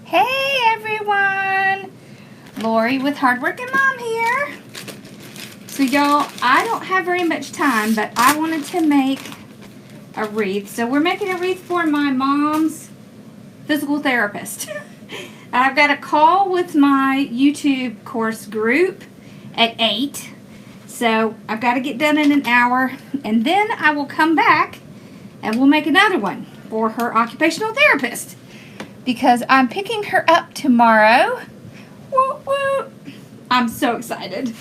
Hey everyone! Lori with Hardworking Mom here. So y'all, I don't have very much time, but I wanted to make a wreath. So we're making a wreath for my mom's physical therapist. I've got a call with my YouTube course group at 8. So I've got to get done in an hour, and then I will come back and we'll make another one for her occupational therapist. Because I'm picking her up tomorrow. Woo woo. I'm so excited.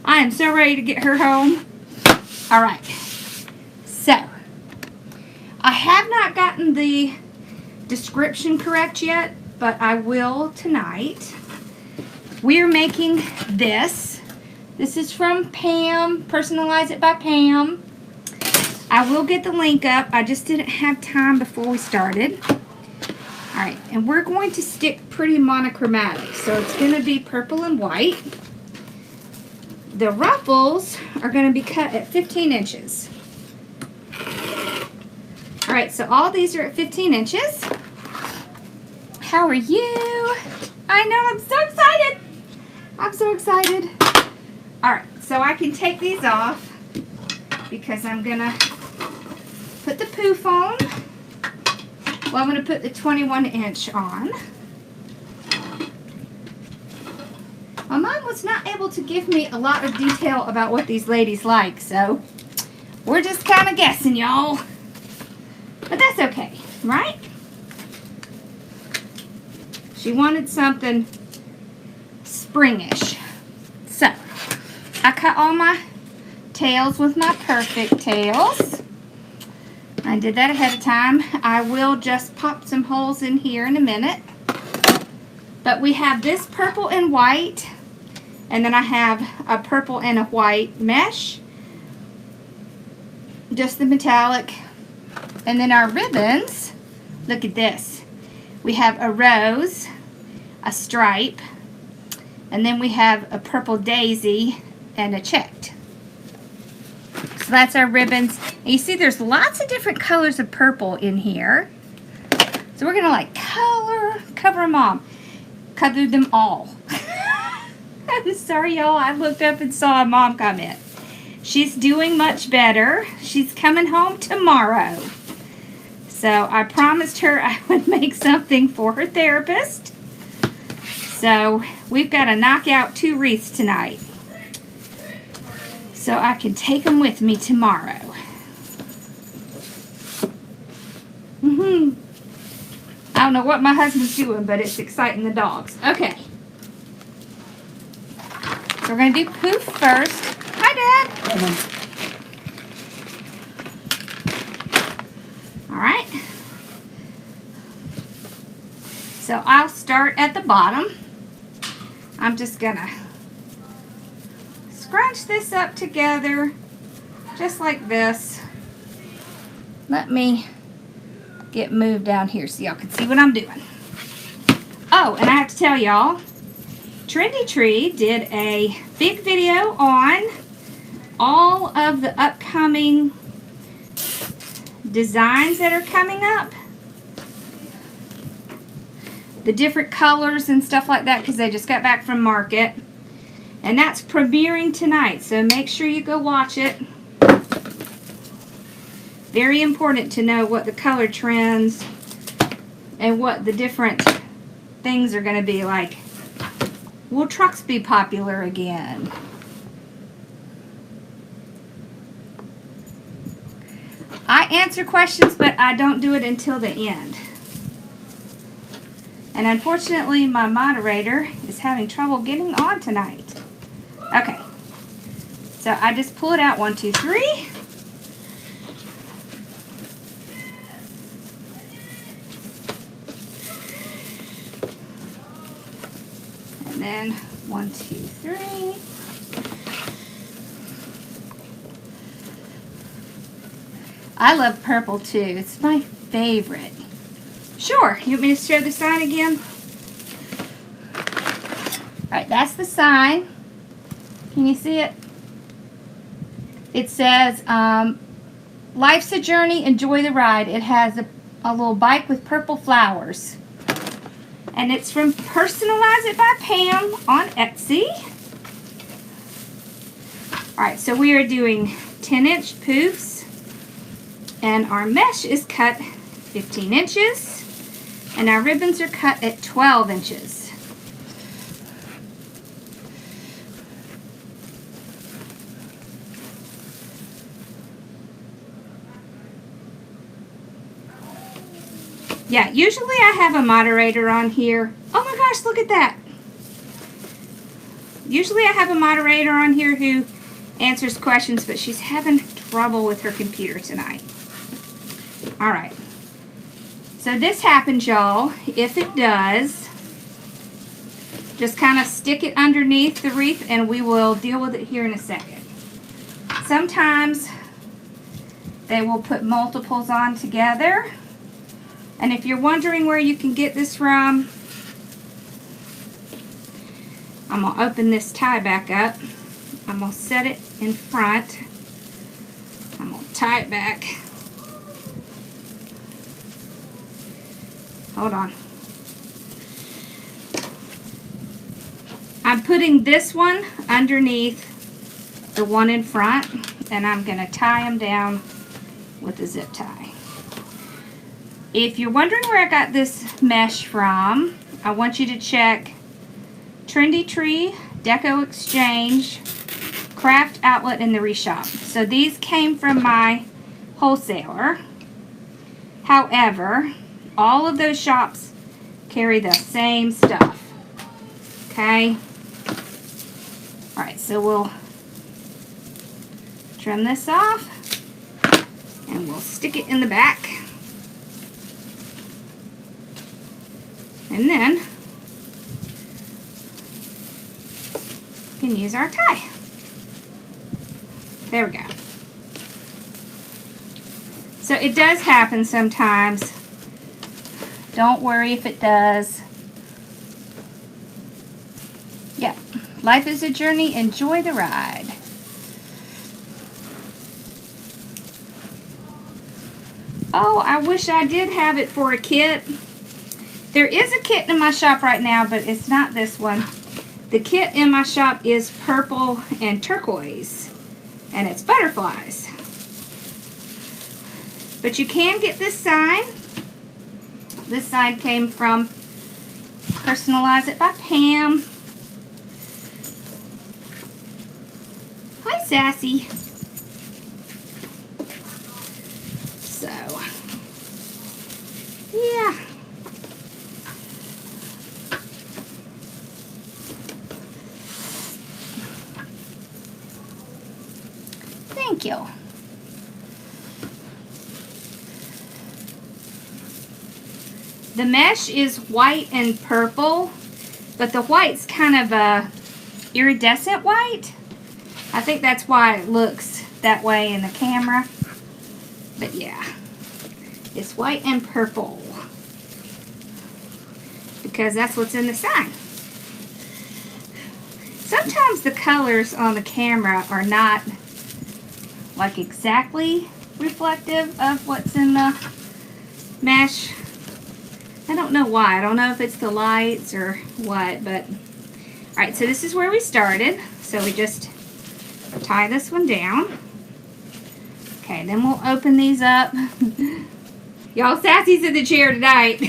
I am so ready to get her home. Alright. So, I have not gotten the description correct yet, but I will tonight. We're making this. This is from Pam. Personalize It by Pam. I will get the link up. I just didn't have time before we started. Alright, and we're going to stick pretty monochromatic. So it's going to be purple and white. The ruffles are going to be cut at 15 inches. Alright, so all these are at 15 inches. How are you? I know, I'm so excited. I'm so excited. Alright, so I can take these off because I'm going to put the poof on. Well, I'm going to put the 21-inch on. My mom was not able to give me a lot of detail about what these ladies like, so we're just kind of guessing, y'all. But that's okay, right? She wanted something springish. So, I cut all my tails with my perfect tails. I did that ahead of time. I will just pop some holes in here in a minute. But we have this purple and white, and then I have a purple and a white mesh, just the metallic. And then our ribbons, look at this. We have a rose, a stripe, and then we have a purple daisy and a checked. So that's our ribbons. And you see there's lots of different colors of purple in here. So we're going to like cover them all. Cover them all. I'm sorry y'all, I looked up and saw a mom comment. She's doing much better. She's coming home tomorrow. So I promised her I would make something for her therapist. So we've got to knock out 2 wreaths tonight, so I can take them with me tomorrow. I don't know what my husband's doing, but it's exciting the dogs. Okay. So we're going to do Poof first. Hi, Dad. Alright. So I'll start at the bottom. I'm just going to scrunch this up together just like this. Let me get moved down here so y'all can see what I'm doing. Oh, and I have to tell y'all, Trendy Tree did a big video on all of the upcoming designs that are coming up. The different colors and stuff like that, because they just got back from market. And that's premiering tonight, so make sure you go watch it. Very important to know what the color trends and what the different things are going to be like. Will trucks be popular again? I answer questions, but I don't do it until the end. And unfortunately, my moderator is having trouble getting on tonight. Okay, so I just pull it out 1, 2, 3. And then 1, 2, 3. I love purple too. It's my favorite. Sure, you want me to show the sign again? Alright, that's the sign. Can you see it? It says, life's a journey, enjoy the ride. It has a little bike with purple flowers. And it's from Personalize It by Pam on Etsy. Alright, so we are doing 10-inch poofs. And our mesh is cut 15 inches. And our ribbons are cut at 12 inches. Yeah, usually I have a moderator on here. Oh my gosh, look at that. Usually I have a moderator on here who answers questions, but she's having trouble with her computer tonight. Alright. So this happens, y'all. If it does, just kind of stick it underneath the wreath and we will deal with it here in a second. Sometimes they will put multiples on together. And if you're wondering where you can get this from, I'm going to open this tie back up. I'm going to set it in front. I'm going to tie it back. Hold on. I'm putting this one underneath the one in front, and I'm going to tie them down with a zip tie. If you're wondering where I got this mesh from, I want you to check Trendy Tree, Deco Exchange, Craft Outlet, and the Reshop. So these came from my wholesaler. However, all of those shops carry the same stuff. Okay? Alright, so we'll trim this off and we'll stick it in the back. And then we can use our tie. There we go. So it does happen sometimes. Don't worry if it does. Yeah, life is a journey. Enjoy the ride. Oh, I wish I did have it for a kit. There is a kit in my shop right now, but it's not this one. The kit in my shop is purple and turquoise, and it's butterflies. But you can get this sign. This sign came from Personalize It by Pam. Hi, Sassy. So, yeah. Thank you. The mesh is white and purple, but the white's kind of a iridescent white. I think that's why it looks that way in the camera. But yeah, it's white and purple because that's what's in the sign. Sometimes the colors on the camera are not like exactly reflective of what's in the mesh. I don't know why. I don't know if it's the lights or what, but alright, so this is where we started. So we just tie this one down. Okay, then we'll open these up. Y'all, Sassy's in the chair tonight.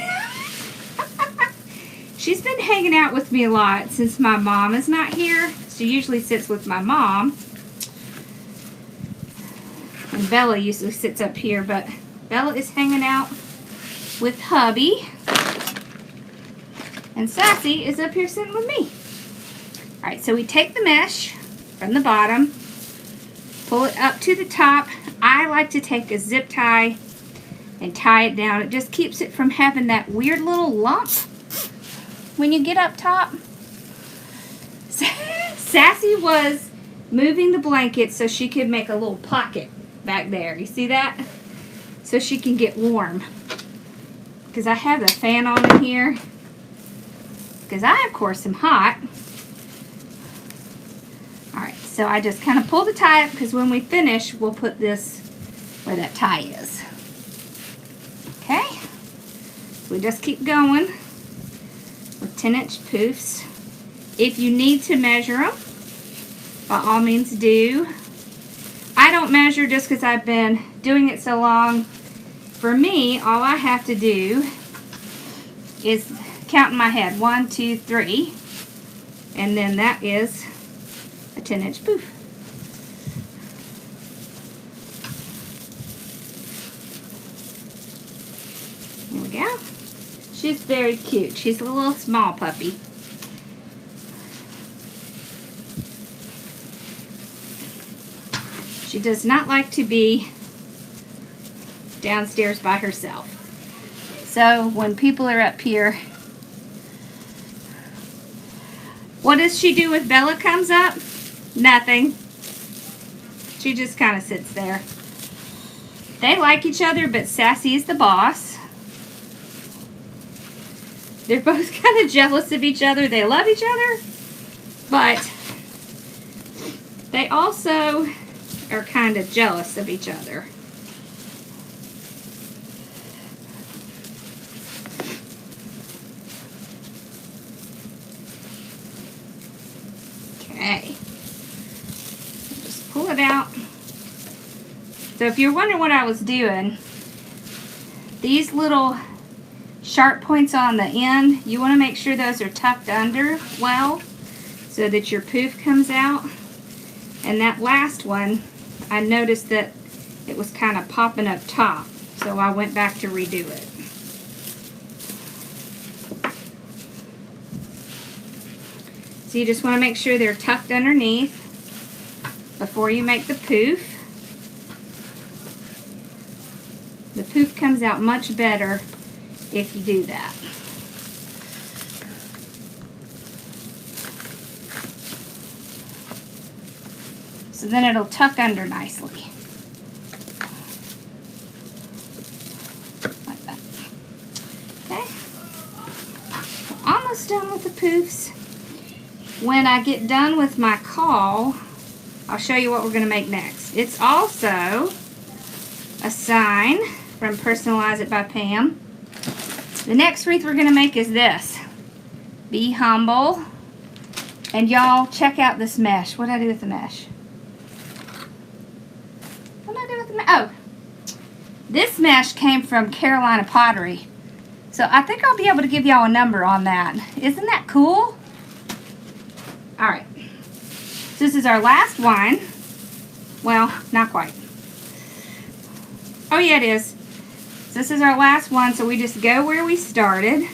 She's been hanging out with me a lot since my mom is not here. She usually sits with my mom. And Bella usually sits up here, but Bella is hanging out with hubby. And Sassy is up here sitting with me. Alright, so we take the mesh from the bottom, pull it up to the top. I like to take a zip tie and tie it down. It just keeps it from having that weird little lump when you get up top. Sassy was moving the blanket so she could make a little pocket back there. You see that? So she can get warm. Because I have the fan on in here. Because I, of course, am hot. Alright, so I just kind of pull the tie up because when we finish, we'll put this where that tie is. Okay? So we just keep going. 10-inch poofs. If you need to measure them, by all means do. I don't measure just because I've been doing it so long. For me, all I have to do is count in my head 1, 2, 3, and then that is a 10-inch poof. There we go. She's very cute. She's a little small puppy. She does not like to be downstairs by herself. So when people are up here, what does she do if Bella comes up? Nothing. She just kind of sits there. They like each other, but Sassy is the boss. They're both kind of jealous of each other. They love each other, but they also are kind of jealous of each other. Okay. Just pull it out. So if you're wondering what I was doing, these little sharp points on the end, you want to make sure those are tucked under well so that your poof comes out. And that last one, I noticed that it was kind of popping up top, so I went back to redo it. So you just want to make sure they're tucked underneath before you make the poof. The poof comes out much better if you do that. So then it'll tuck under nicely. Like that. Okay. We're almost done with the poofs. When I get done with my caul, I'll show you what we're going to make next. It's also a sign from Personalize It by Pam. The next wreath we're going to make is this. Be humble. And y'all, check out this mesh. What did I do with the mesh? What did I do with the mesh? Oh, this mesh came from Carolina Pottery. So I think I'll be able to give y'all a number on that. Isn't that cool? Alright. So this is our last one. Well, not quite. Oh yeah, it is. So this is our last one, so we just go where we started.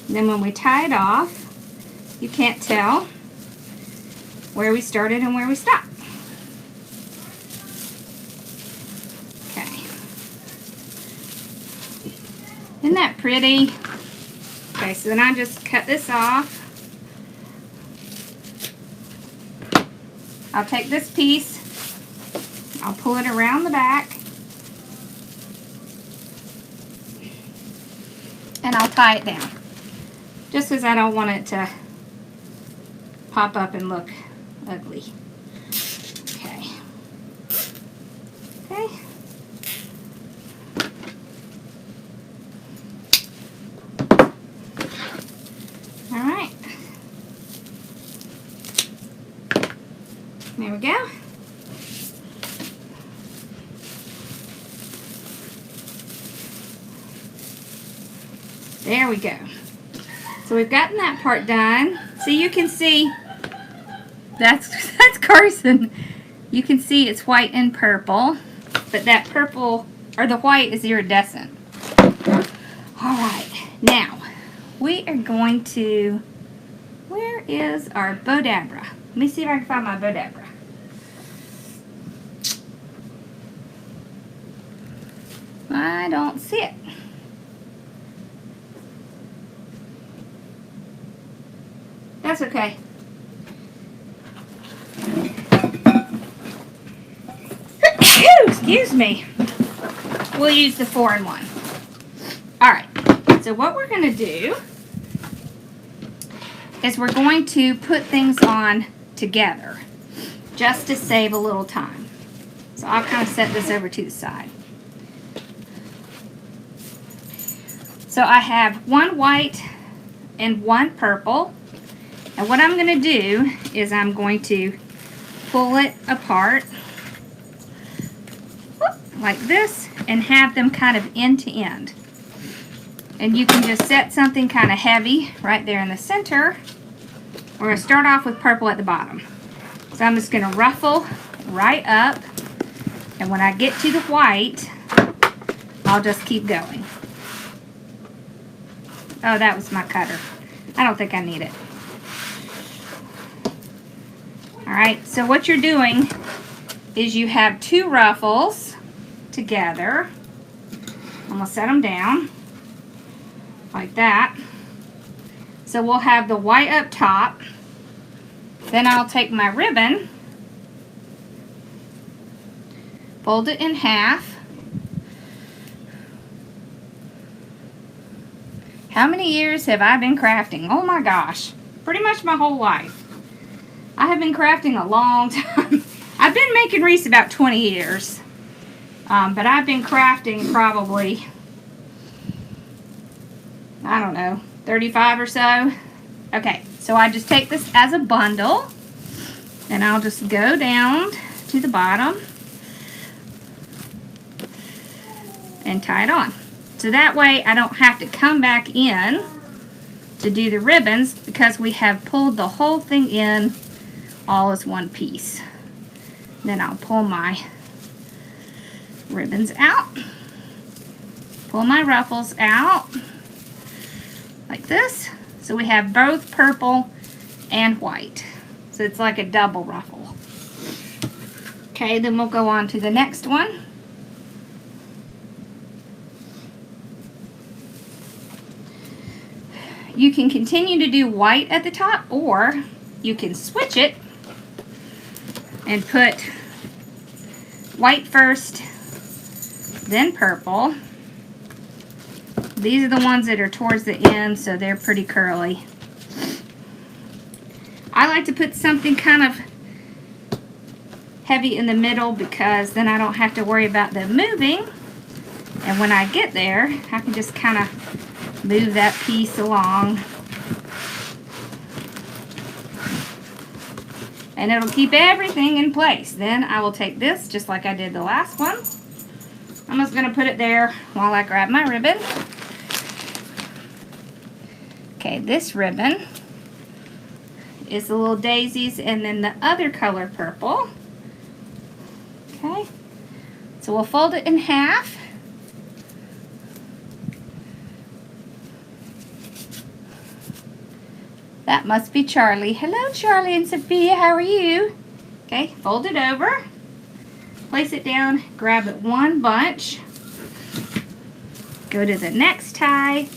And then when we tie it off, you can't tell where we started and where we stopped. Okay. Isn't that pretty? Okay, so then I just cut this off. I'll take this piece, I'll pull it around the back, and I'll tie it down. Just because I don't want it to pop up and look ugly. Okay. Okay. Alright. There we go. There we go. So we've gotten that part done. So you can see, that's Carson. You can see it's white and purple, but that purple, or the white, is iridescent. Alright, now, we are going to, where is our Bodabra? Let me see if I can find my Bodabra. I don't see it. That's okay. Excuse me. We'll use the 4-in-1. Alright, so what we're going to do is we're going to put things on together just to save a little time. So I'll kind of set this over to the side. So I have one white and one purple. And what I'm going to do is I'm going to pull it apart like this and have them kind of end to end. And you can just set something kind of heavy right there in the center, or start off with purple at the bottom. So I'm just going to ruffle right up, and when I get to the white, I'll just keep going. Oh, that was my cutter. I don't think I need it. Alright, so what you're doing is you have two ruffles together. I'm going to set them down like that. So we'll have the white up top. Then I'll take my ribbon, fold it in half. How many years have I been crafting? Oh my gosh, pretty much my whole life. I have been crafting a long time. I've been making wreaths about 20 years. But I've been crafting probably, I don't know, 35 or so. Okay, so I just take this as a bundle, and I'll just go down to the bottom and tie it on. So that way I don't have to come back in to do the ribbons, because we have pulled the whole thing in all as one piece. Then I'll pull my ribbons out, pull my ruffles out like this. So we have both purple and white. So it's like a double ruffle. Okay, then we'll go on to the next one. You can continue to do white at the top, or you can switch it and put white first, then purple. These are the ones that are towards the end, so they're pretty curly. I like to put something kind of heavy in the middle, because then I don't have to worry about them moving. And when I get there, I can just kind of move that piece along. And it'll keep everything in place. Then I will take this, just like I did the last one. I'm just going to put it there while I grab my ribbon. Okay, this ribbon is the little daisies, and then the other color purple. Okay, so we'll fold it in half. That must be Charlie. Hello, Charlie and Sophia, how are you? Okay, fold it over, place it down, grab it one bunch, go to the next tie,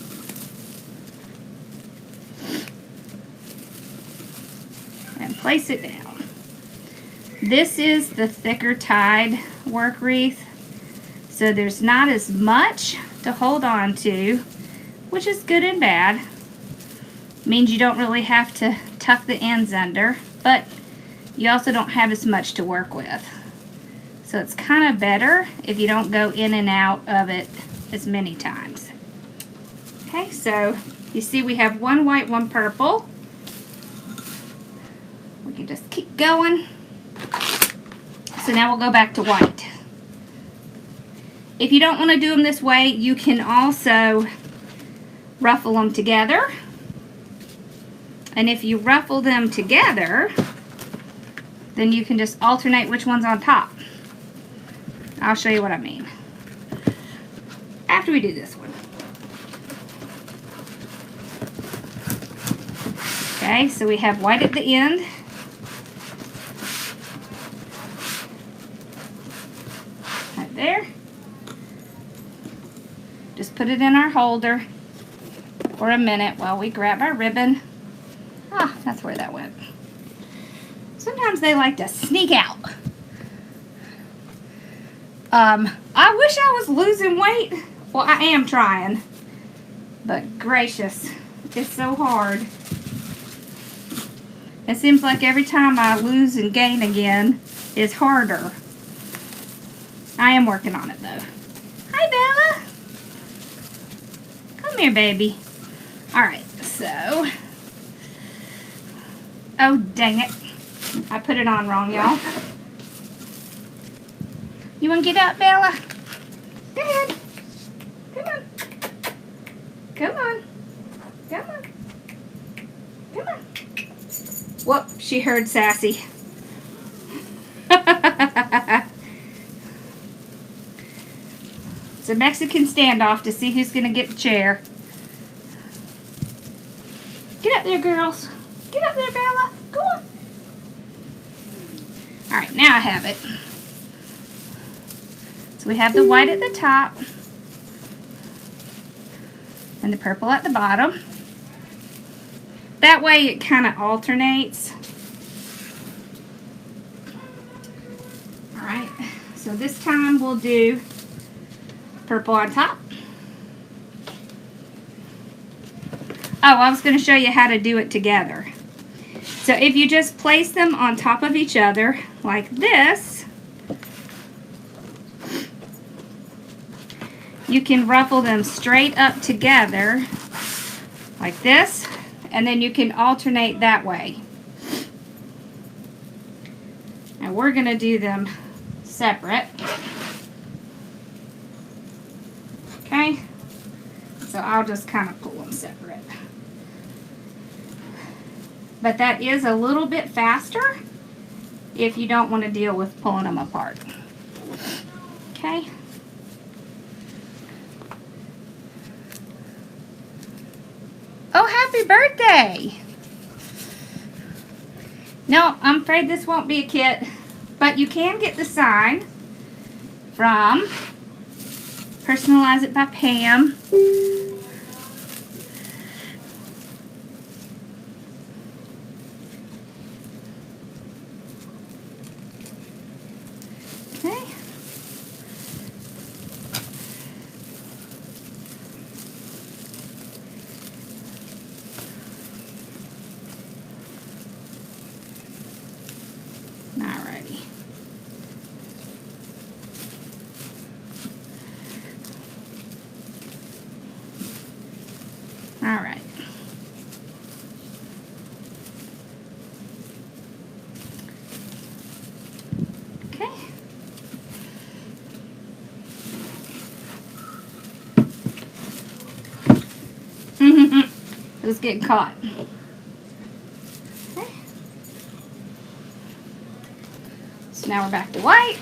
and place it down. This is the thicker tied work wreath, so there's not as much to hold on to, which is good and bad. Means you don't really have to tuck the ends under, but you also don't have as much to work with. So it's kind of better if you don't go in and out of it as many times. Okay, so you see we have one white, one purple. We can just keep going. So now we'll go back to white. If you don't want to do them this way, you can also ruffle them together. And if you ruffle them together, then you can just alternate which one's on top. I'll show you what I mean after we do this one. Okay, so we have white at the end. Right there. Just put it in our holder for a minute while we grab our ribbon. Ah, that's where that went. Sometimes they like to sneak out. I wish I was losing weight. Well, I am trying. But gracious, it's so hard. It seems like every time I lose and gain again, it's harder. I am working on it though. Hi, Bella. Come here, baby. All right, so. Oh, dang it. I put it on wrong, y'all. You want to get up, Bella? Go ahead. Come on. Come on. Come on. Come on. Whoop, she heard Sassy. It's a Mexican standoff to see who's going to get the chair. Get up there, girls. Get up there, Bella. Go on. All right, now I have it. So we have the white at the top and the purple at the bottom. That way it kind of alternates. All right, so this time we'll do purple on top. Oh, I was going to show you how to do it together. So if you just place them on top of each other like this, you can ruffle them straight up together like this, and then you can alternate that way. Now we're going to do them separate. Okay, so I'll just kind of pull them separate. But that is a little bit faster if you don't want to deal with pulling them apart. Okay. Oh, happy birthday! No, I'm afraid this won't be a kit, but you can get the sign from Personalize It by Pam. Okay. Alrighty. All right. Okay. It was getting caught. Okay. So now we're back to white.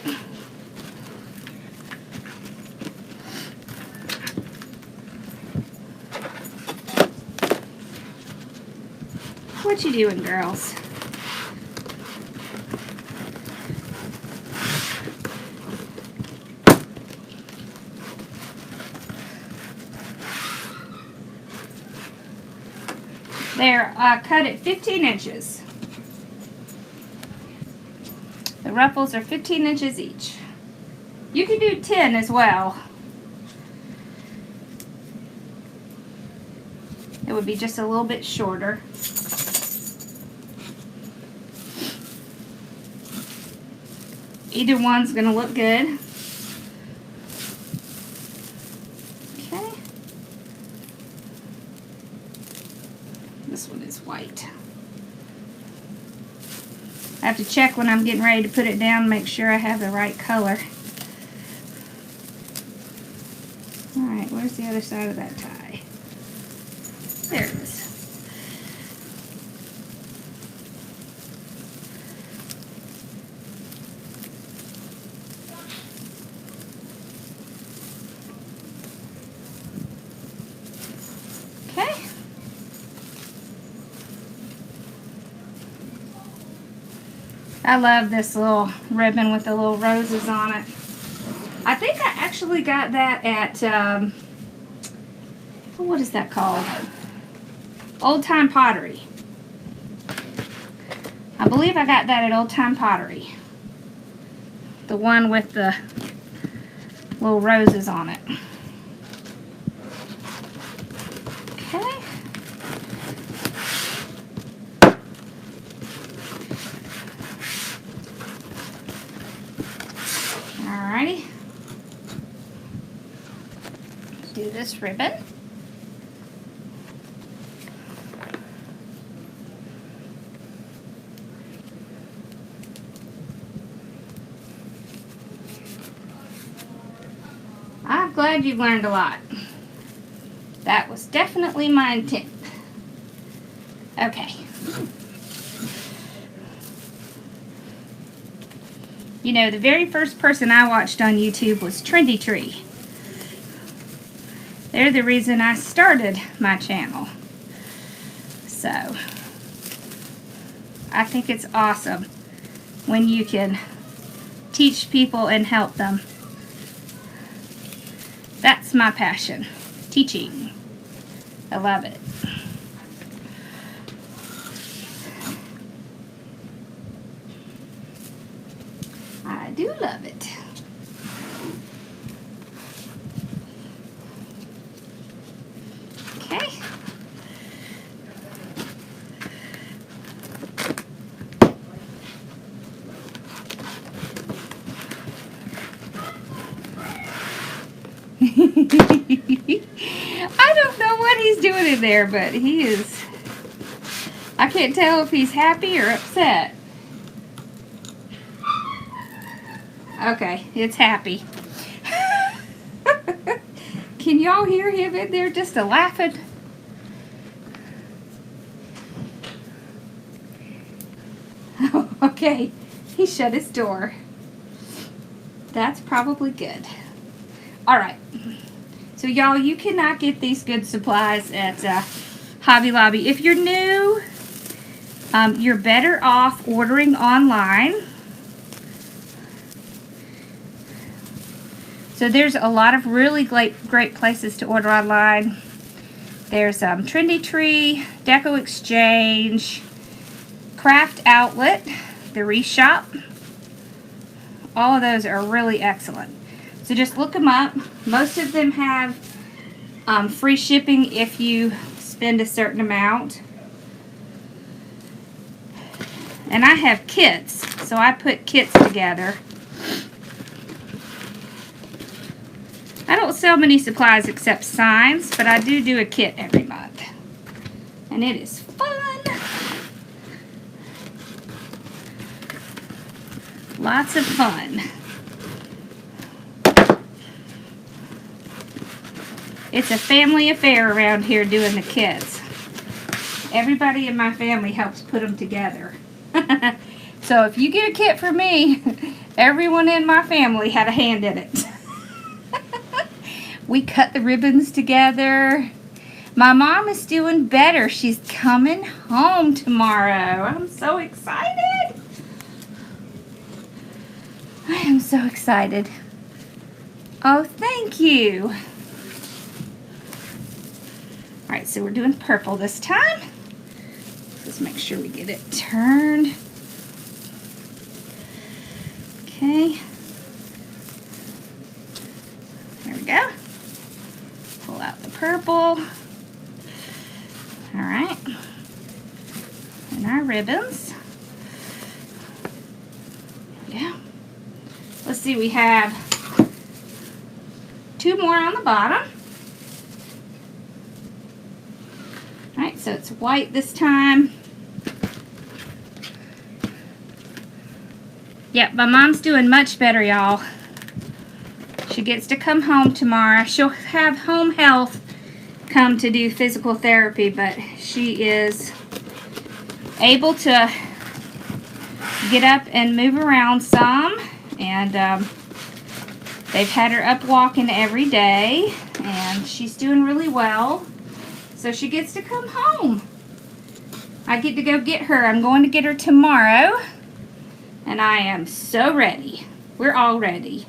What you doing, girls? They're cut at 15 inches. The ruffles are 15 inches each. You can do 10 as well. It would be just a little bit shorter. Either one's going to look good. Okay. This one is white. I have to check when I'm getting ready to put it down, make sure I have the right color. Alright, where's the other side of that tie? There it is. Okay. I love this little ribbon with the little roses on it. I think I actually got that at, what is that called? Old Time Pottery. I believe I got that at Old Time Pottery. The one with the little roses on it. Okay. Alrighty. Do this ribbon. glad you've learned a lot. That was definitely my intent. Okay. You know, the very first person I watched on YouTube was Trendy Tree. They're the reason I started my channel. So, I think it's awesome when you can teach people and help them. That's my passion, teaching. I love it. I do love it. Okay. I don't know what he's doing in there, but he is, I can't tell if he's happy or upset. Okay, it's happy. Can y'all hear him in there just a laughing? Okay, he shut his door. That's probably good. Alright, so y'all, you cannot get these good supplies at Hobby Lobby. If you're new, you're better off ordering online. So there's a lot of really great places to order online. There's Trendy Tree, Deco Exchange, Craft Outlet, the Reshop. All of those are really excellent. So just look them up. Most of them have free shipping if you spend a certain amount. And I have kits, so I put kits together. I don't sell many supplies except signs, but I do a kit every month. And it is fun. Lots of fun. It's a family affair around here doing the kits. Everybody in my family helps put them together. So if you get a kit from me, everyone in my family had a hand in it. We cut the ribbons together. My mom is doing better. She's coming home tomorrow. I'm so excited. I am so excited. Oh, thank you. Alright, so we're doing purple this time. Let's make sure we get it turned. Okay. There we go. Pull out the purple. Alright. And our ribbons. There we go. Let's see, we have 2 more on the bottom. Alright, so it's white this time. Yep, my mom's doing much better, y'all. She gets to come home tomorrow. She'll have home health come to do physical therapy, but she is able to get up and move around some. And they've had her up walking every day, and she's doing really well. So she gets to come home. I get to go get her. I'm going to get her tomorrow. And I am so ready. We're all ready.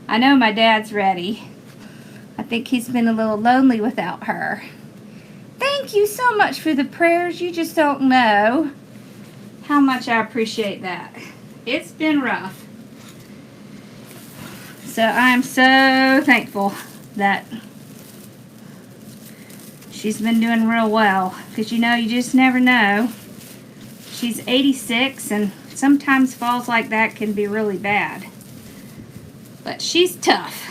I know my dad's ready. I think he's been a little lonely without her. Thank you so much for the prayers. You just don't know how much I appreciate that. It's been rough. So I'm so thankful that she's been doing real well. Because you know, you just never know. She's 86, and sometimes falls like that can be really bad. But she's tough.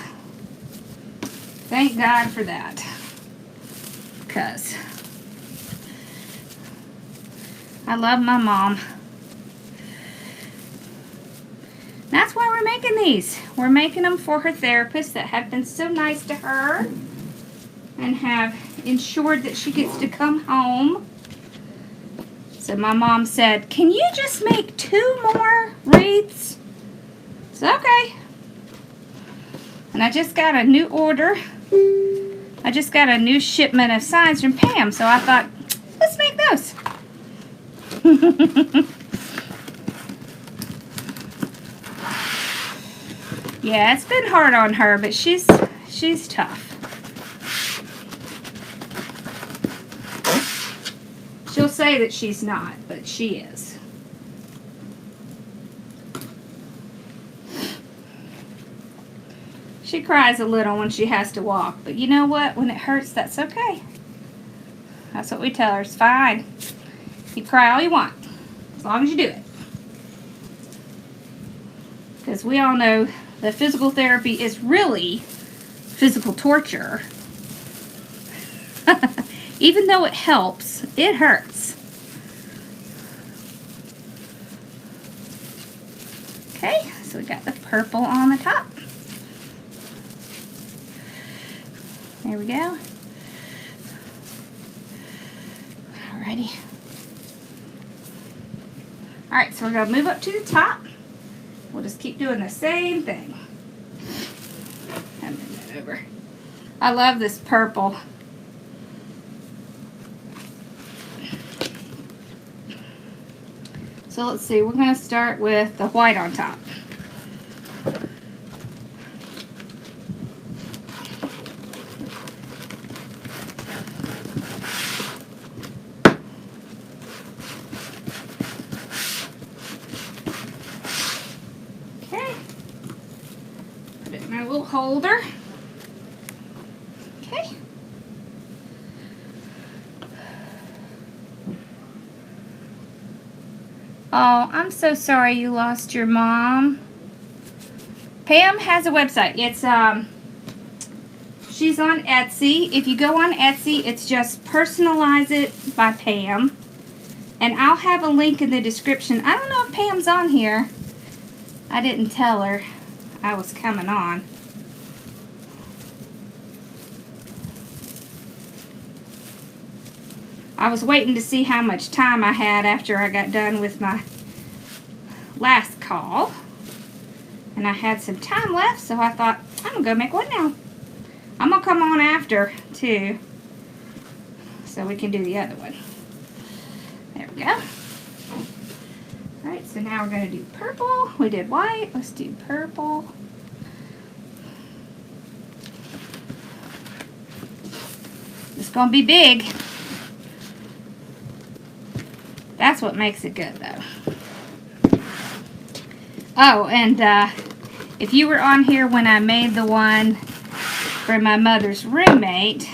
Thank God for that. Because I love my mom. That's why we're making making these. We're making them for her therapists that have been so nice to her and have ensured that she gets to come home. So my mom said, can you just make 2 more wreaths? So okay. And I just got a new order. I just got a new shipment of signs from Pam, so I thought, let's make those. Yeah, it's been hard on her, but she's tough. She'll say that she's not, but she is. She cries a little when she has to walk, but you know what? When it hurts, that's okay. That's what we tell her. It's fine. You cry all you want, as long as you do it. Because we all know that physical therapy is really physical torture. Even though it helps, it hurts. Okay, so we got the purple on the top. There we go. Alrighty. Alright, so we're going to move up to the top. We'll just keep doing the same thing. Move that over. I love this purple. So let's see, we're going to start with the white on top. Okay. Put it in my little holder. Okay. Oh, I'm so sorry you lost your mom. Pam has a website. It's she's on Etsy. If you go on Etsy, it's just Personalize It by Pam. And I'll have a link in the description. I don't know if Pam's on here. I didn't tell her I was coming on. I was waiting to see how much time I had after I got done with my last call. And I had some time left, so I thought, I'm going to go make one now. I'm going to come on after, too, so we can do the other one. There we go. Alright, so now we're going to do purple. We did white. Let's do purple. It's going to be big. That's what makes it good, though. Oh, and if you were on here when I made the one for my mother's roommate,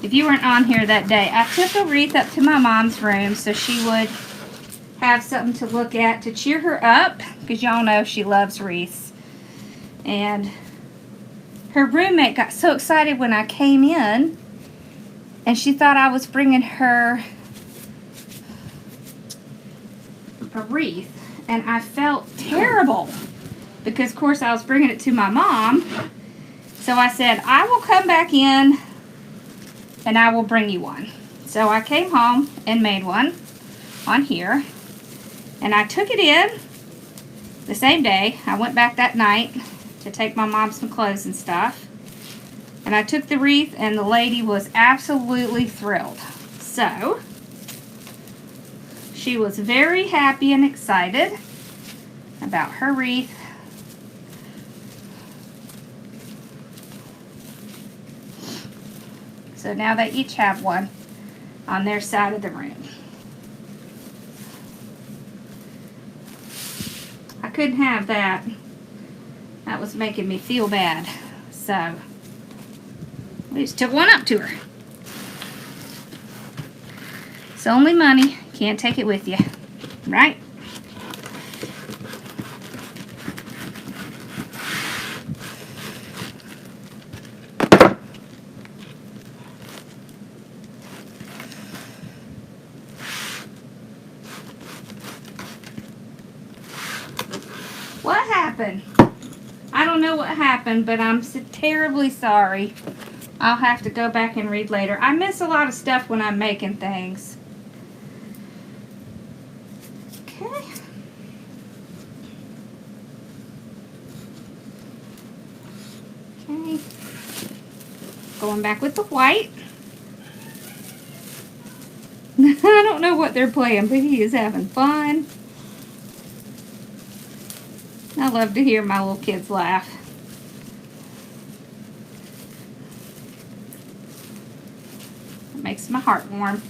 if you weren't on here that day, I took a wreath up to my mom's room so she would have something to look at to cheer her up, because y'all know she loves wreaths. And her roommate got so excited when I came in, and she thought I was bringing her a wreath, and I felt terrible because of course I was bringing it to my mom. So I said, I will come back in and I will bring you one. So I came home and made one on here, and I took it in the same day. I went back that night to take my mom some clothes and stuff, and I took the wreath, and the lady was absolutely thrilled. So she was very happy and excited about her wreath. So now they each have one on their side of the room. I couldn't have that. That was making me feel bad. So we just took one up to her. It's only money. Can't take it with you, right? What happened? happened. I don't know what happened, but I'm so terribly sorry. I'll have to go back and read later. I miss a lot of stuff when I'm making things. Okay. Okay. Going back with the white. I don't know what they're playing, but he is having fun. I love to hear my little kids laugh. It makes my heart warm.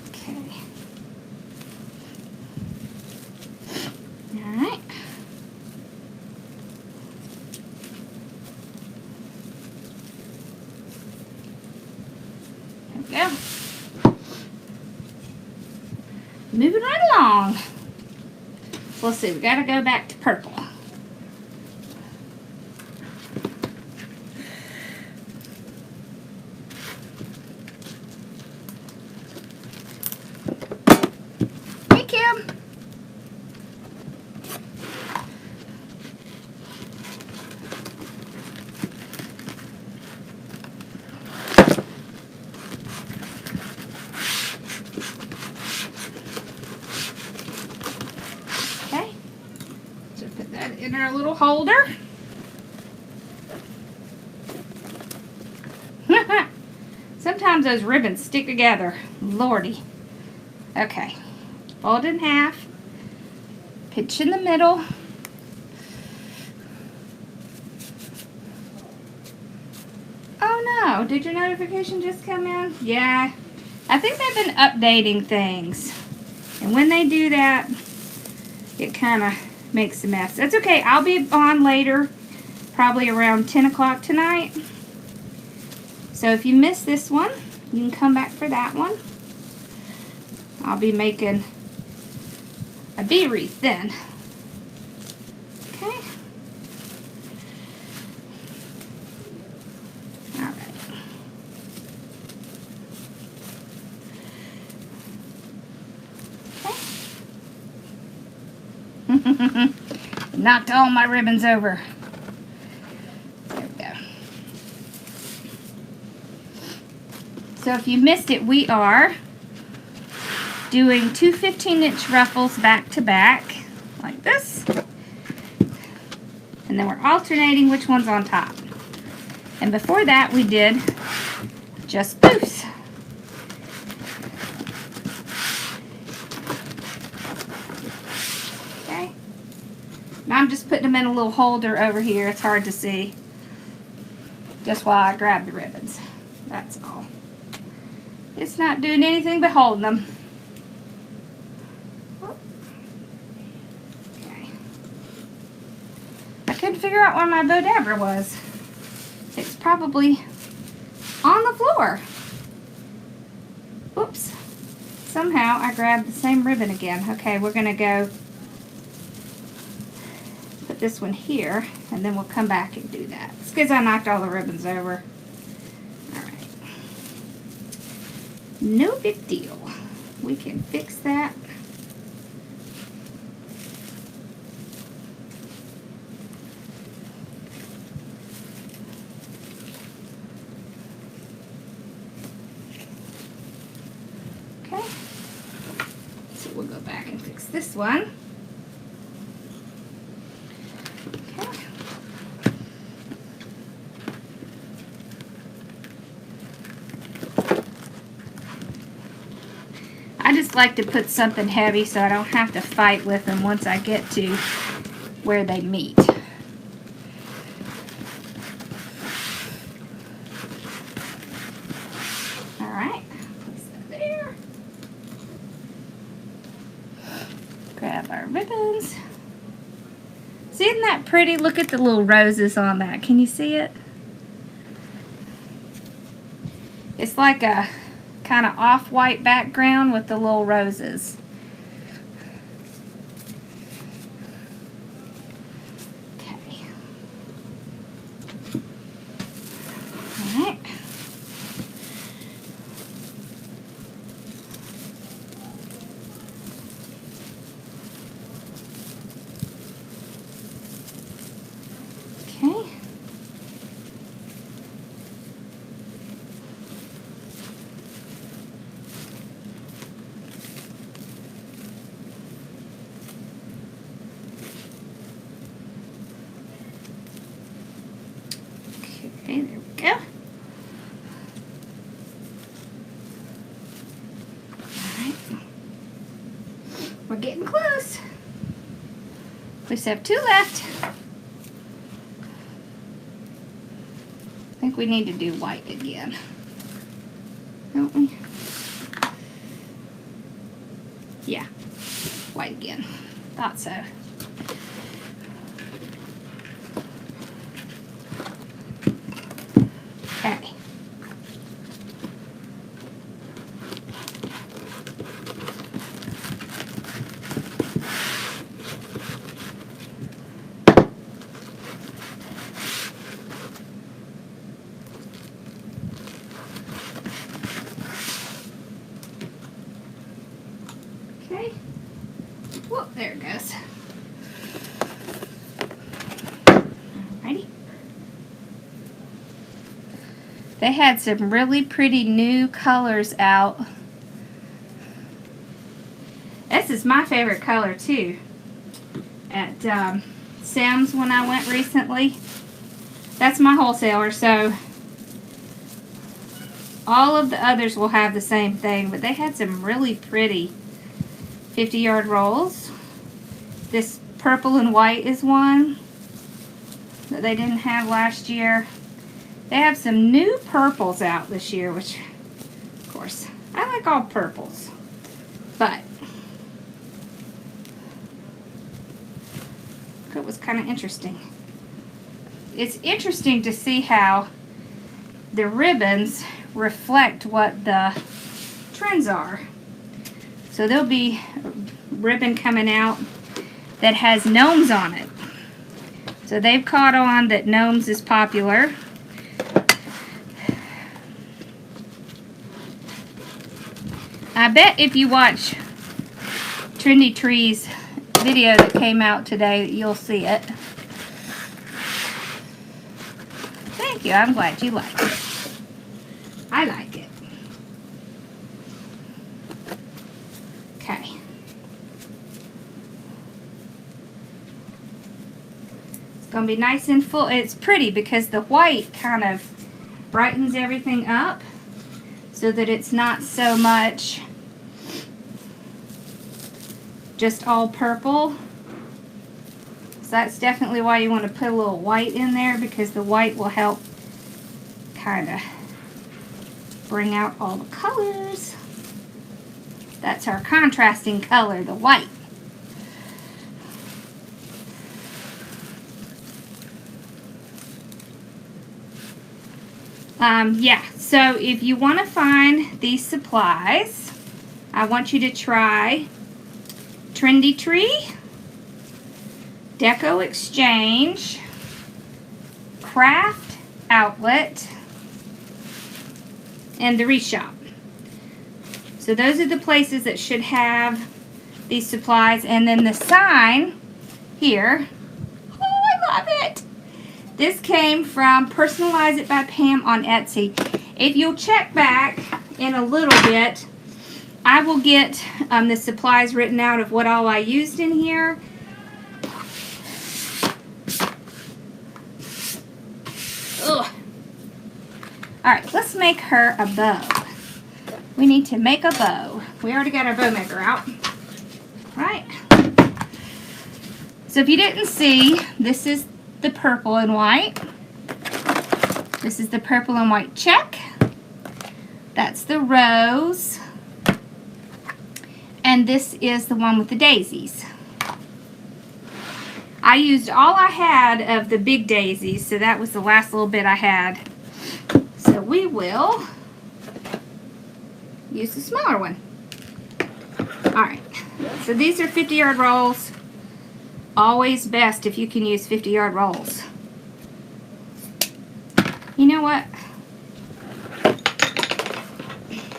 Okay. All right. There we go. Moving right along. So let's see, we gotta go back to purple. Hey, Kim. In our little holder. Sometimes those ribbons stick together. Lordy. Okay. Fold in half. Pinch in the middle. Oh no. Did your notification just come in? Yeah. I think they've been updating things. And when they do that, it kind of makes a mess. That's okay. I'll be on later, probably around 10 o'clock tonight. So if you missed this one, you can come back for that one. I'll be making a bee wreath then. Okay. All right. Okay. Knocked all my ribbons over. There we go. So if you missed it, we are doing two 15-inch ruffles back to back, like this. And then we're alternating which one's on top. And before that, we did just poofs. Now I'm just putting them in a little holder over here. It's hard to see. Just while I grab the ribbons. That's all. It's not doing anything but holding them. Okay. I couldn't figure out where my Bodabra was. It's probably on the floor. Whoops. Somehow I grabbed the same ribbon again. Okay, we're going to go this one here, and then we'll come back and do that. It's because I knocked all the ribbons over. Alright. No big deal. We can fix that. Okay. So we'll go back and fix this one. I just like to put something heavy so I don't have to fight with them once I get to where they meet. Alright, place that there. Grab our ribbons. See, isn't that pretty? Look at the little roses on that. Can you see it? It's like a kind of off-white background with the little roses. Okay. Alright. Okay, there we go. Alright. We're getting close. We just have 2 left. I think we need to do white again. Don't we? Yeah, white again. Thought so. Okay. Okay. Whoop, there it goes. Alrighty. They had some really pretty new colors out. This is my favorite color too. At Sam's when I went recently. That's my wholesaler, so all of the others will have the same thing, but they had some really pretty 50-yard rolls. This purple and white is one that they didn't have last year. They have some new purples out this year, which, of course, I like all purples, but it was kind of interesting. It's interesting to see how the ribbons reflect what the trends are. So there'll be a ribbon coming out that has gnomes on it. So they've caught on that gnomes is popular. I bet if you watch Trendy Trees video that came out today, you'll see it. Thank you. I'm glad you like it. I like it. Okay. It's going to be nice and full. It's pretty because the white kind of brightens everything up so that it's not so much just all purple. So that's definitely why you want to put a little white in there, because the white will help kind of bring out all the colors. That's our contrasting color, the white. Yeah, so if you want to find these supplies, I want you to try Trendy Tree, Deco Exchange, Craft Outlet, and the Wreath Shop. So those are the places that should have these supplies. And then the sign here, oh, I love it. This came from Personalize It by Pam on Etsy. If you'll check back in a little bit, I will get the supplies written out of what all I used in here. Ugh. Alright, let's make her a bow. We need to make a bow. We already got our bow maker out. Right. So if you didn't see, this is the purple and white. This is the purple and white check. That's the rose. And this is the one with the daisies. I used all I had of the big daisies, so that was the last little bit I had. So we will use the smaller one. Alright, so these are 50-yard rolls. Always best if you can use 50-yard rolls. You know what?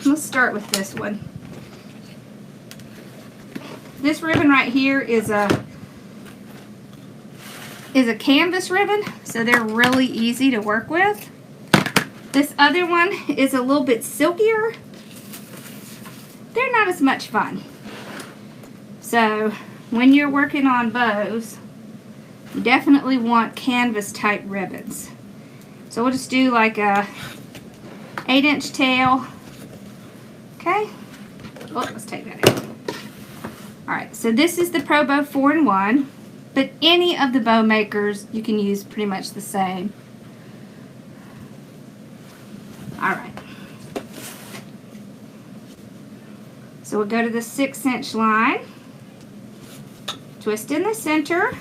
Let's start with this one. This ribbon right here is a canvas ribbon, so they're really easy to work with. This other one is a little bit silkier. They're not as much fun. So when you're working on bows, you definitely want canvas type ribbons. So we'll just do like a 8-inch tail. Okay. Oh, let's take that out. Alright, so this is the Pro Bow 4-in-1, but any of the bow makers you can use pretty much the same. Alright. So we'll go to the 6-inch line, twist in the center,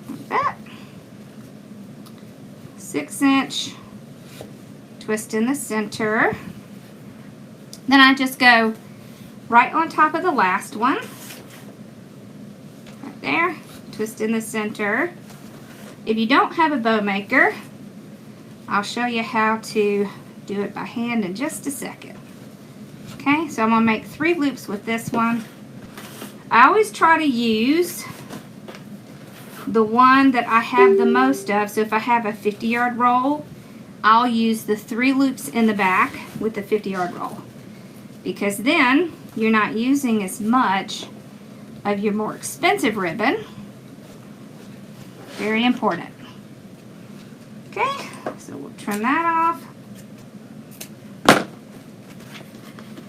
like that. 6-inch, twist in the center. Then I just go right on top of the last one, right there, twist in the center. If you don't have a bow maker, I'll show you how to do it by hand in just a second. Okay, so I'm going to make 3 loops with this one. I always try to use the one that I have the most of. So if I have a 50-yard roll, I'll use the 3 loops in the back with the 50-yard roll, because then you're not using as much of your more expensive ribbon. Very important. Okay, so we'll trim that off.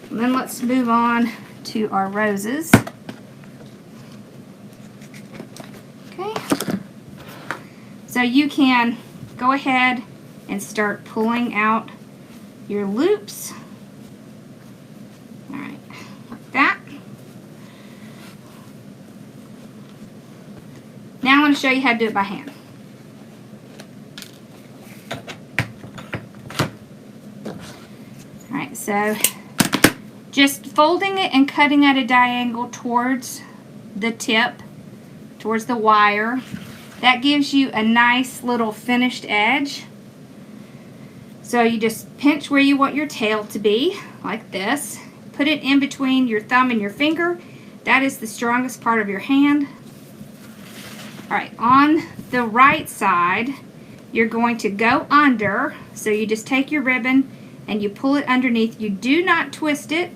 And then let's move on to our roses. Okay, so you can go ahead and start pulling out your loops. Alright, like that. Now I'm going to show you how to do it by hand. Alright, so just folding it and cutting at a diagonal towards the tip, towards the wire. That gives you a nice little finished edge. So you just pinch where you want your tail to be, like this. Put it in between your thumb and your finger. That is the strongest part of your hand. Alright, on the right side, you're going to go under. So you just take your ribbon and you pull it underneath. You do not twist it,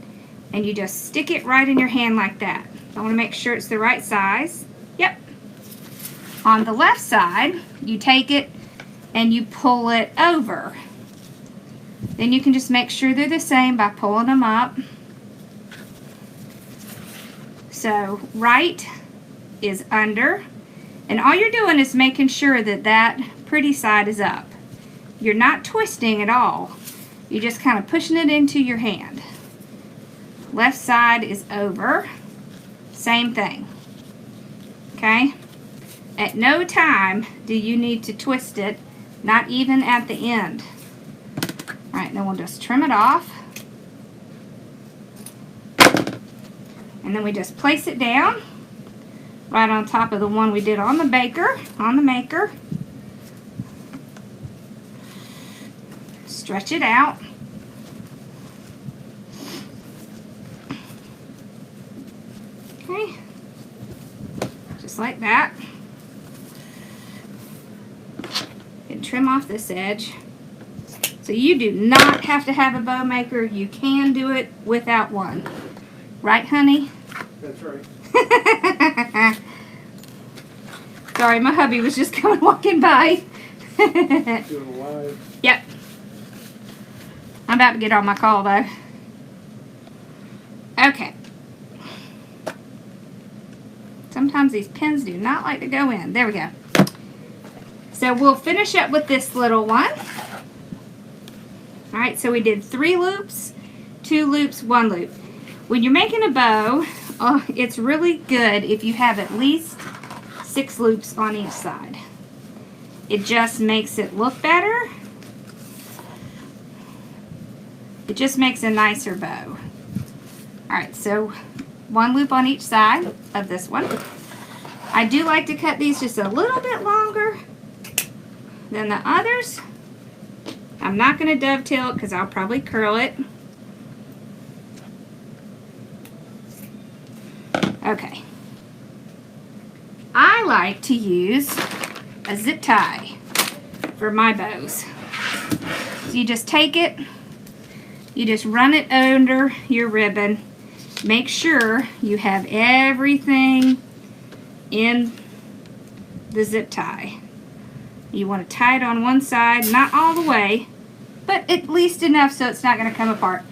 and you just stick it right in your hand like that. I want to make sure it's the right size. Yep. On the left side, you take it and you pull it over. Then you can just make sure they're the same by pulling them up. So right is under, and all you're doing is making sure that that pretty side is up. You're not twisting at all. You're just kind of pushing it into your hand. Left side is over. Same thing. Okay? At no time do you need to twist it, not even at the end. Alright, then we'll just trim it off. And then we just place it down right on top of the one we did on the maker. Stretch it out. Okay, just like that. And trim off this edge. So you do not have to have a bow maker. You can do it without one. Right, honey? That's right. Sorry, my hubby was just walking by. Doing live. Yep. I'm about to get on my call though. Okay. Sometimes these pins do not like to go in. There we go. So we'll finish up with this little one. Alright, so we did 3 loops, 2 loops, 1 loop. When you're making a bow, it's really good if you have at least 6 loops on each side. It just makes it look better. It just makes a nicer bow. Alright, so 1 loop on each side of this one. I do like to cut these just a little bit longer than the others. I'm not going to dovetail it because I'll probably curl it. Okay. I like to use a zip tie for my bows. So you just take it, you just run it under your ribbon. Make sure you have everything in the zip tie. You want to tie it on one side, not all the way, but at least enough so it's not going to come apart.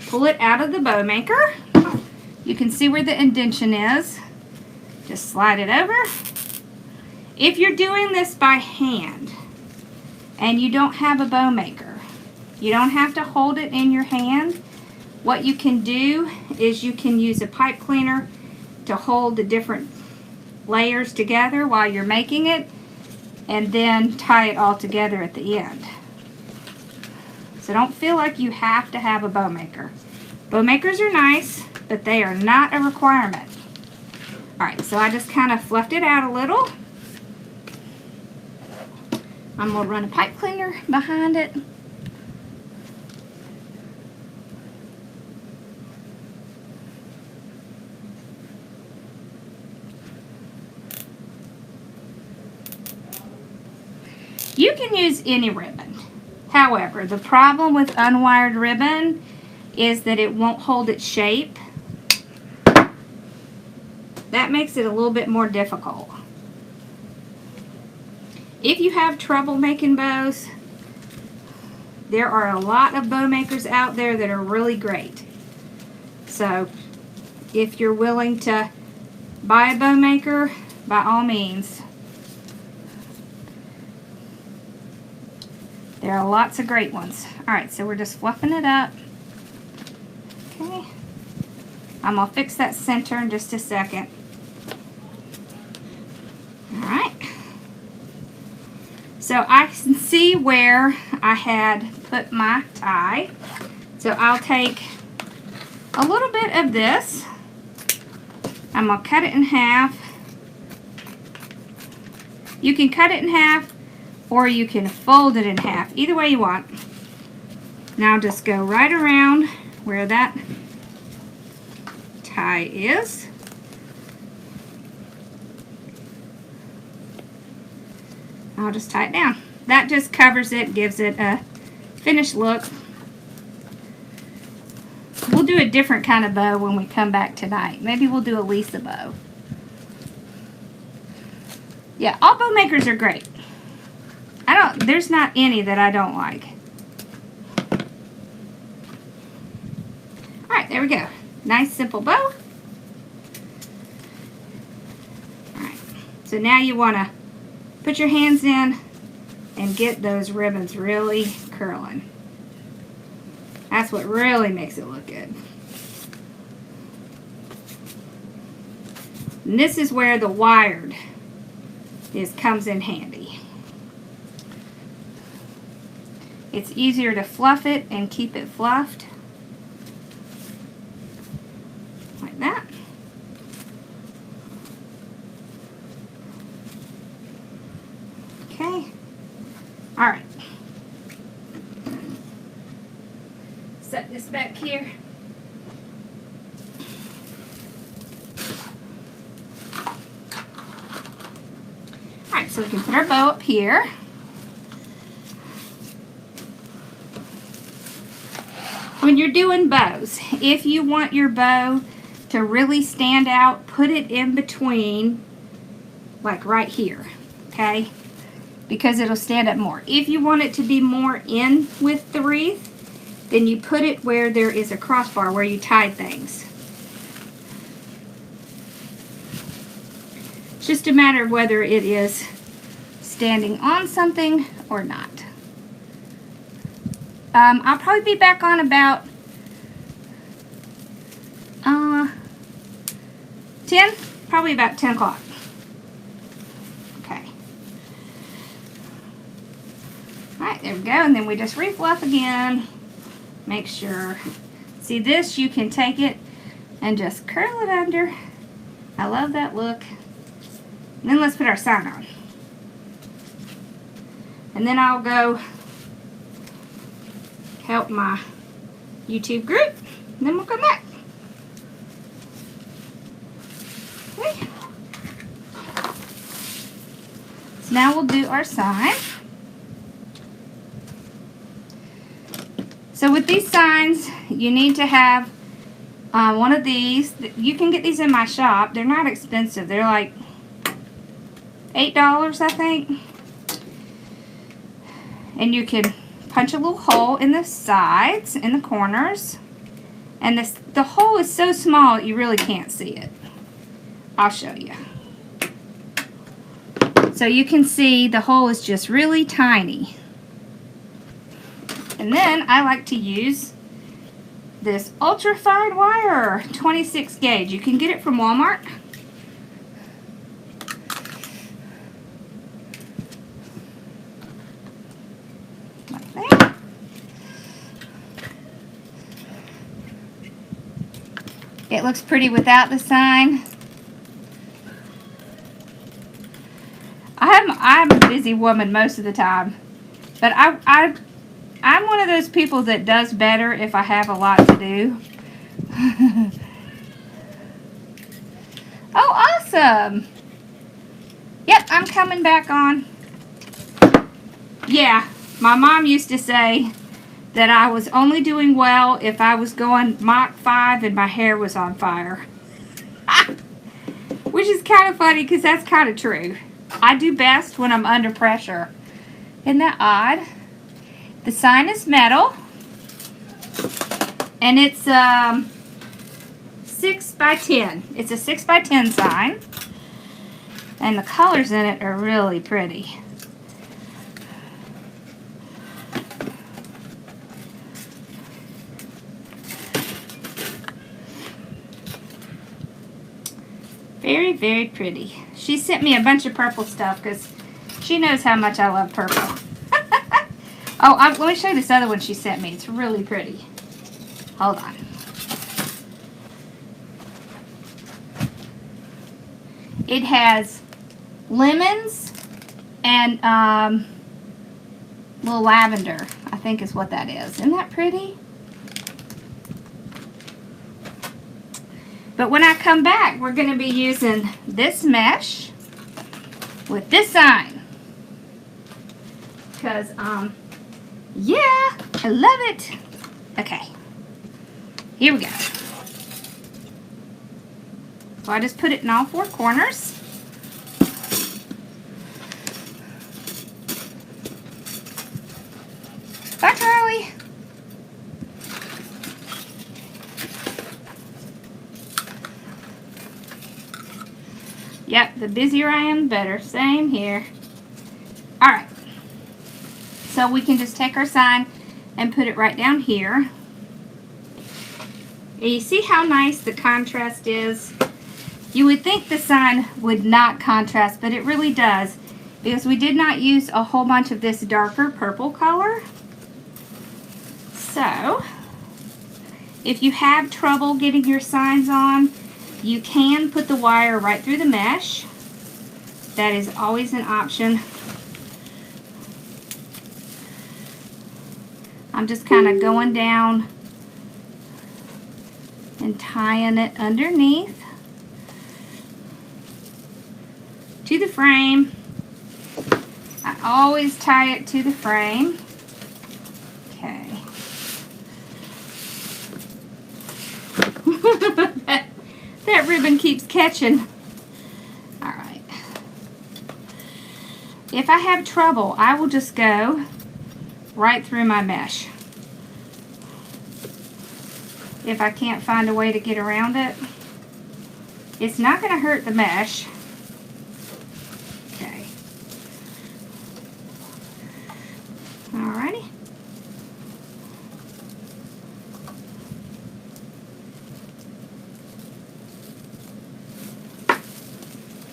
Pull it out of the bow maker. You can see where the indentation is. Just slide it over. If you're doing this by hand and you don't have a bow maker, you don't have to hold it in your hand. What you can do is you can use a pipe cleaner to hold the different layers together while you're making it, and then tie it all together at the end. So don't feel like you have to have a bow maker. Bow makers are nice, but they are not a requirement. Alright, so I just kind of fluffed it out a little. I'm going to run a pipe cleaner behind it. You can use any ribbon. However, the problem with unwired ribbon is that it won't hold its shape. That makes it a little bit more difficult. If you have trouble making bows, there are a lot of bow makers out there that are really great. So if you're willing to buy a bow maker, by all means. There are lots of great ones. Alright, so we're just fluffing it up. Okay. I'm going to fix that center in just a second. Alright. So I can see where I had put my tie. So I'll take a little bit of this. I'm going to cut it in half. You can cut it in half, or you can fold it in half. Either way you want. Now just go right around where that tie is. I'll just tie it down. That just covers it, gives it a finished look. We'll do a different kind of bow when we come back tonight. Maybe we'll do a Lisa bow. Yeah, all bow makers are great. There's not any that I don't like. Alright, there we go. Nice simple bow. Alright, so now you want to put your hands in and get those ribbons really curling. That's what really makes it look good. And this is where the wired comes in handy. It's easier to fluff it and keep it fluffed. Like that. Okay. Alright. Set this back here. Alright, so we can put our bow up here. When you're doing bows, if you want your bow to really stand out, put it in between, like right here, okay? Because it'll stand up more. If you want it to be more in with the wreath, then you put it where there is a crossbar where you tie things. It's just a matter of whether it is standing on something or not. I'll probably be back on about 10, probably about 10 o'clock. Okay. Alright, there we go. And then we just refluff again. Make sure. See this, you can take it and just curl it under. I love that look. And then let's put our sign on. And then I'll go help my YouTube group, and then we'll come back. Okay. So now we'll do our sign. So with these signs, you need to have one of these. You can get these in my shop. They're not expensive. They're like $8, I think. And you can punch a little hole in the sides, in the corners. And the hole is so small you really can't see it. I'll show you. So you can see the hole is just really tiny. And then I like to use this ultra fine wire, 26 gauge. You can get it from Walmart. Like that. It looks pretty without the sign. I'm a busy woman most of the time, but I'm one of those people that does better if I have a lot to do. Oh, awesome. Yep, I'm coming back on. Yeah, my mom used to say that I was only doing well if I was going Mach 5 and my hair was on fire. Which is kind of funny because that's kind of true. I do best when I'm under pressure. Isn't that odd? The sign is metal. And it's 6 by 10. It's a 6 by 10 sign. And the colors in it are really pretty. Very, very pretty. She sent me a bunch of purple stuff because she knows how much I love purple. Oh, let me show you this other one she sent me. It's really pretty. Hold on. It has lemons and little lavender, I think is what that is. Isn't that pretty? But when I come back, we're going to be using this mesh with this sign. Because, yeah, I love it. Okay, here we go. So I just put it in all four corners. Bye, Charlie. Yep, the busier I am, the better. Same here. Alright. So we can just take our sign and put it right down here. And you see how nice the contrast is? You would think the sign would not contrast, but it really does. Because we did not use a whole bunch of this darker purple color. So, if you have trouble getting your signs on, you can put the wire right through the mesh. That is always an option. I'm just kind of going down and tying it underneath to the frame. I always tie it to the frame. Okay. That ribbon keeps catching. Alright. If I have trouble, I will just go right through my mesh. If I can't find a way to get around it. It's not going to hurt the mesh. Okay. Alrighty.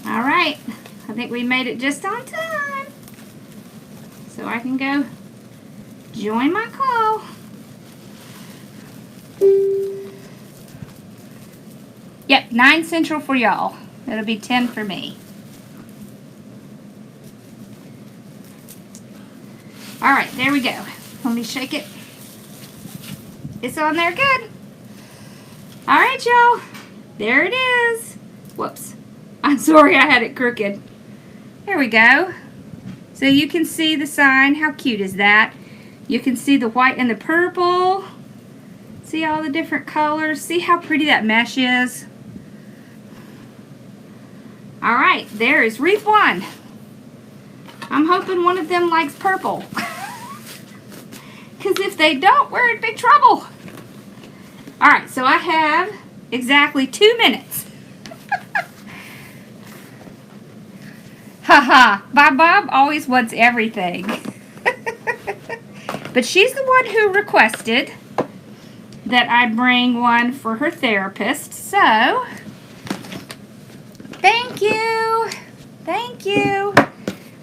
Alright, I think we made it just on time. So I can go join my call. Yep, 9 Central for y'all. It'll be 10 for me. Alright, there we go. Let me shake it. It's on there good. Alright, y'all. There it is. Whoops. I'm sorry I had it crooked. There we go. So you can see the sign. How cute is that? You can see the white and the purple. See all the different colors. See how pretty that mesh is? Alright, there is wreath 1. I'm hoping one of them likes purple. Because if they don't, we're in big trouble. Alright, so I have exactly 2 minutes. Haha, Bob always wants everything. But she's the one who requested that I bring one for her therapist. So, thank you. Thank you.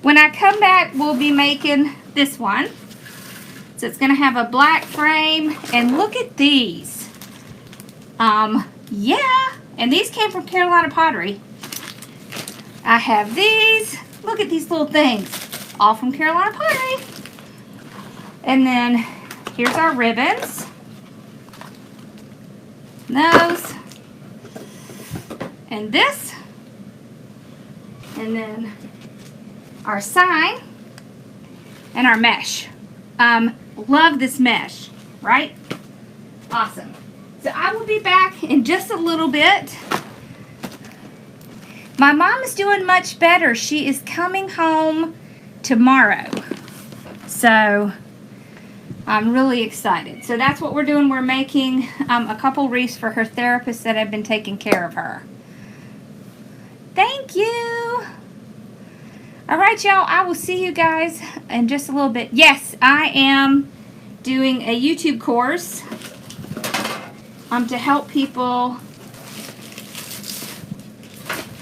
When I come back, we'll be making this one. So it's going to have a black frame. And look at these. Yeah. And these came from Carolina Pottery. I have these. Look at these little things. All from Carolina Pottery. And then here's our ribbons. Those. And this. And then our sign. And our mesh. Love this mesh, right? Awesome. So I will be back in just a little bit. My mom is doing much better. She is coming home tomorrow. So I'm really excited. So that's what we're doing. We're making a couple wreaths for her therapist that have been taking care of her. Thank you. All right, y'all. I will see you guys in just a little bit. Yes, I am doing a YouTube course to help people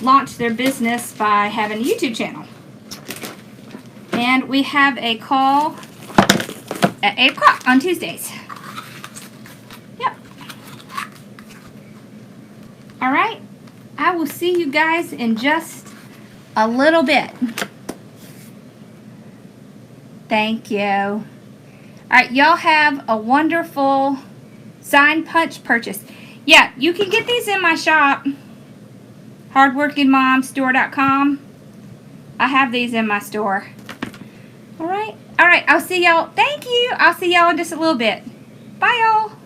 launch their business by having a YouTube channel. And we have a call at 8 o'clock on Tuesdays. Yep. All right. I will see you guys in just a little bit. Thank you. All right, y'all have a wonderful sign punch purchase. Yeah, you can get these in my shop, hardworkingmomstore.com. I have these in my store. All right, I'll see y'all. Thank you. I'll see y'all in just a little bit. Bye, y'all.